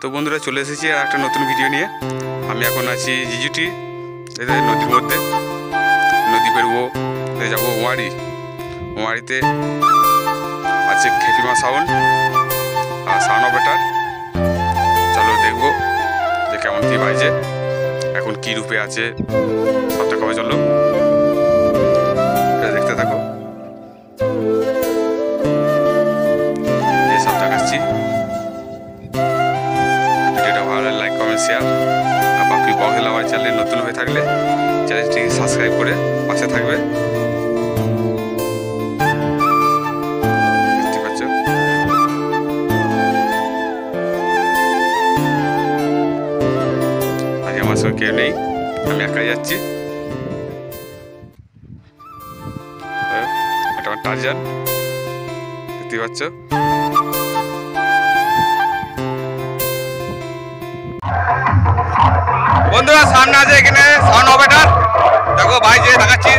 তো বন্ধুরা চলে এসেছি আর একটা নতুন ভিডিও নিয়ে। আমি এখন আছি জিজুটি এদের নদীর মধ্যে, নদী পেরবো, যাবো ওমারিতে আছে খেপিমা সাউন্ড আর সাউন্ড অপারেটর। চলো দেখবো যে কেমন কী বাজছে, এখন কী রূপে আছে সবটা কবে। চলো দেখতে থাকো, এই সবটা আসছি। ভিডিওটা ভালো লাগলে লাইক কমেন্ট শেয়ার, আর বাকি বক্স লাভার চ্যানেলে নতুন হয়ে থাকলে চ্যানেলটি সাবস্ক্রাইব করে পাশে থাকবে। দেখতে পাচ্ছ আজকে আমার সঙ্গে কেউ নেই, আমি একাই যাচ্ছি। এটা আমার টারজান, দেখতে পাচ্ছ। বন্ধুরা সামনে আছে এখানে সাউন্ড অপারেটর, দেখো ভাই যে দেখাচ্ছি।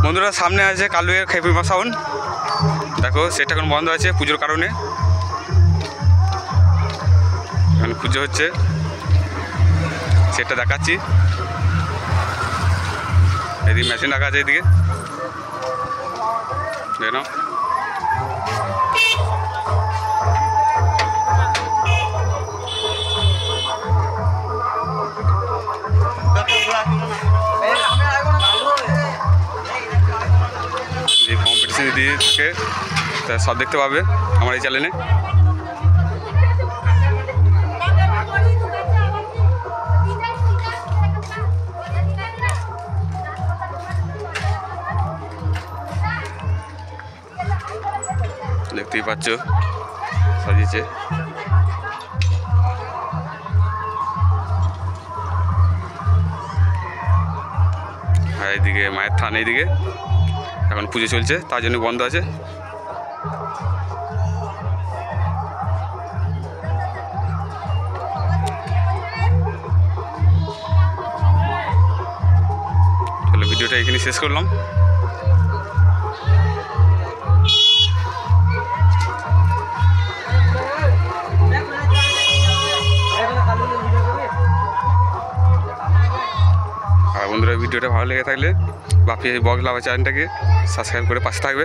বন্ধুরা সামনে আছে কালুয়ের খেপিমা সাউন্ড, দেখো সেটা এখন বন্ধ আছে পুজোর কারণে। এখন পুজো হচ্ছে, সেটা দেখাচ্ছি। এদিকে মেশিন রাখা আছে, এদিকে দেখো যে কম্পিটিশন দিয়ে থাকে তা সব দেখতে পাবে আমার এই চ্যানেলে। দেখতেই পাচ্ছ সাজিয়েছে। আর এইদিকে মায়ের থান, এইদিকে এখন পুজো চলছে তার জন্য বন্ধ আছে। তাহলে ভিডিওটা এখানে শেষ করলাম। আর বন্ধুরা ভিডিওটা ভালো লেগে থাকলে বাপি বক্স লাভার চ্যানেলটাকে সাবস্ক্রাইব করে পাশে থাকবে।